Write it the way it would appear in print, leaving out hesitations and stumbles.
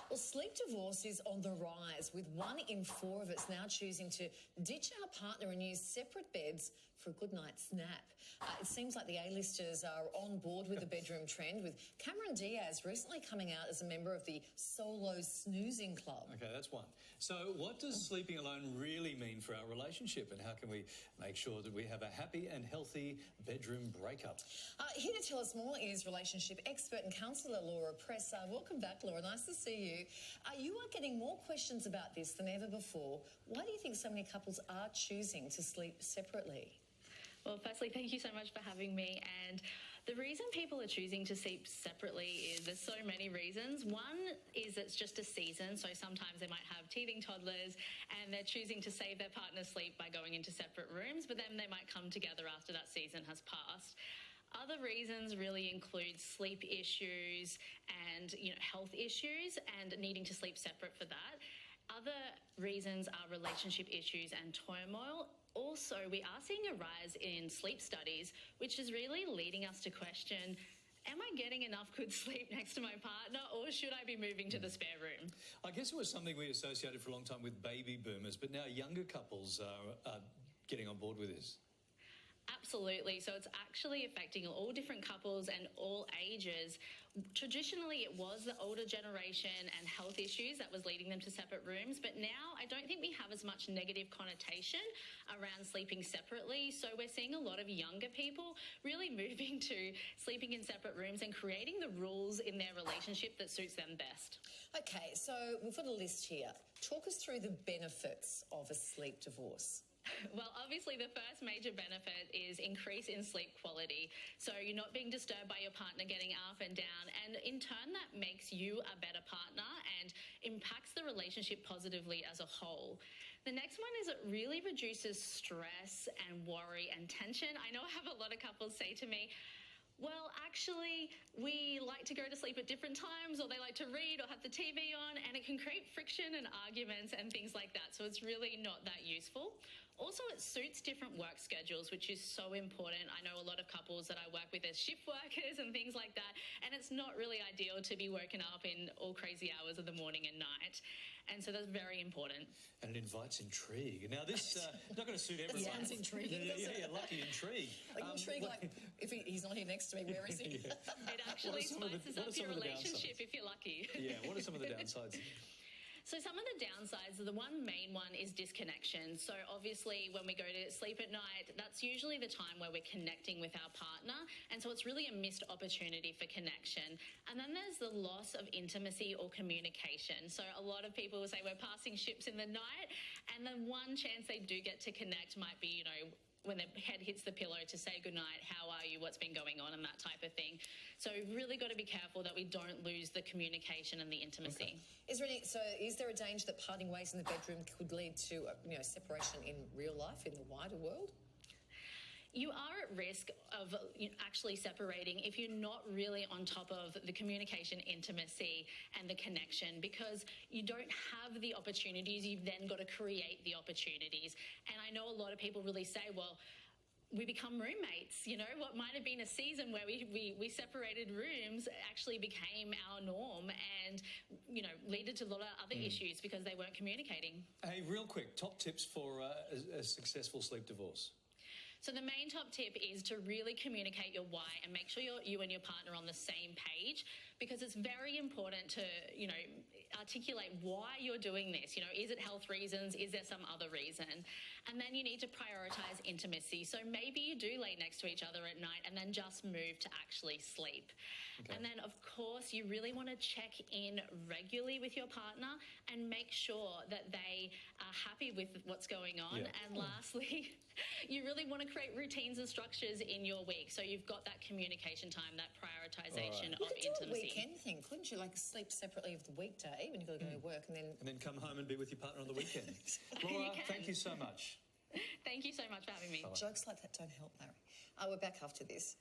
Well, sleep divorce is on the rise, with 1 in 4 of us now choosing to ditch our partner and use separate beds for a good night's nap. It seems like the A-listers are on board with the bedroom trend, with Cameron Diaz recently coming out as a member of the solo snoozing club. Okay, that's one. So what does sleeping alone really mean for our relationship, and how can we make sure that we have a happy and healthy bedroom breakup? Here to tell us more is relationship expert and counsellor Laura Press. Welcome back, Laura. Nice to see you. You are getting more questions about this than ever before. Why do you think so many couples are choosing to sleep separately? Well, firstly, thank you so much for having me. And the reason people are choosing to sleep separately is there's so many reasons. One is it's just a season. So sometimes they might have teething toddlers and they're choosing to save their partner's sleep by going into separate rooms, but then they might come together after that season has passed. Other reasons really include sleep issues and, health issues and needing to sleep separate for that. Other reasons are relationship issues and turmoil. Also, we are seeing a rise in sleep studies, which is really leading us to question, am I getting enough good sleep next to my partner, or should I be moving to the spare room? I guess it was something we associated for a long time with baby boomers, but now younger couples are getting on board with this. Absolutely. So it's actually affecting all different couples and all ages. Traditionally, it was the older generation and health issues that was leading them to separate rooms. But now I don't think we have as much negative connotation around sleeping separately. So we're seeing a lot of younger people really moving to sleeping in separate rooms and creating the rules in their relationship that suits them best. Okay, so we've got a list here. Talk us through the benefits of a sleep divorce. Well, obviously, the first major benefit is increase in sleep quality. So you're not being disturbed by your partner getting up and down. And in turn, that makes you a better partner and impacts the relationship positively as a whole. The next one is it really reduces stress and worry and tension. I know I have a lot of couples say to me, well, actually, we like to go to sleep at different times, or they like to read or have the TV on, and it can create friction and arguments and things like that. So it's really not that useful. Also, it suits different work schedules, which is so important. I know a lot of couples that I work with as shift workers and things like that, and it's not really ideal to be woken up in all crazy hours of the morning and night. And so that's very important. And it invites intrigue. Now, this not going to suit everyone. That sounds intriguing, doesn't it? Yeah, lucky intrigue. Intrigue, if he's not here next to me, where is he? Yeah. It actually spices up your relationship if you're lucky. Yeah, what are some of the downsides? So some of the downsides, the one main one is disconnection. So obviously when we go to sleep at night, that's usually the time where we're connecting with our partner. And so it's really a missed opportunity for connection. And then there's the loss of intimacy or communication. So a lot of people will say we're passing ships in the night, and the one chance they do get to connect might be, when their head hits the pillow to say goodnight, how are you, what's been going on, and that type of thing. So we've really got to be careful that we don't lose the communication and the intimacy. Okay. Is there a danger that parting ways in the bedroom could lead to separation in real life, in the wider world? You are at risk of actually separating if you're not really on top of the communication, intimacy and the connection, because you don't have the opportunities. You've then got to create the opportunities. And I know a lot of people really say, well, we become roommates. What might have been a season where we separated rooms actually became our norm and, led to a lot of other issues because they weren't communicating. Hey, real quick, top tips for a successful sleep divorce. So the main top tip is to really communicate your why and make sure you and your partner are on the same page, because it's very important to, articulate why you're doing this. Is it health reasons? Is there some other reason? And then you need to prioritize intimacy. So maybe you do lay next to each other at night and then just move to actually sleep. Okay. And then, of course, you really want to check in regularly with your partner and make sure that they are happy with what's going on. Yeah. And lastly, you really want to create routines and structures in your week. So you've got that communication time, that prioritization of intimacy. You could do a weekend thing, couldn't you? Like sleep separately of the weekday when you've got to go to work and then come home and be with your partner on the weekend. Laura, thank you so much. Thank you so much for having me. Jokes like that don't help, Larry. We're back after this.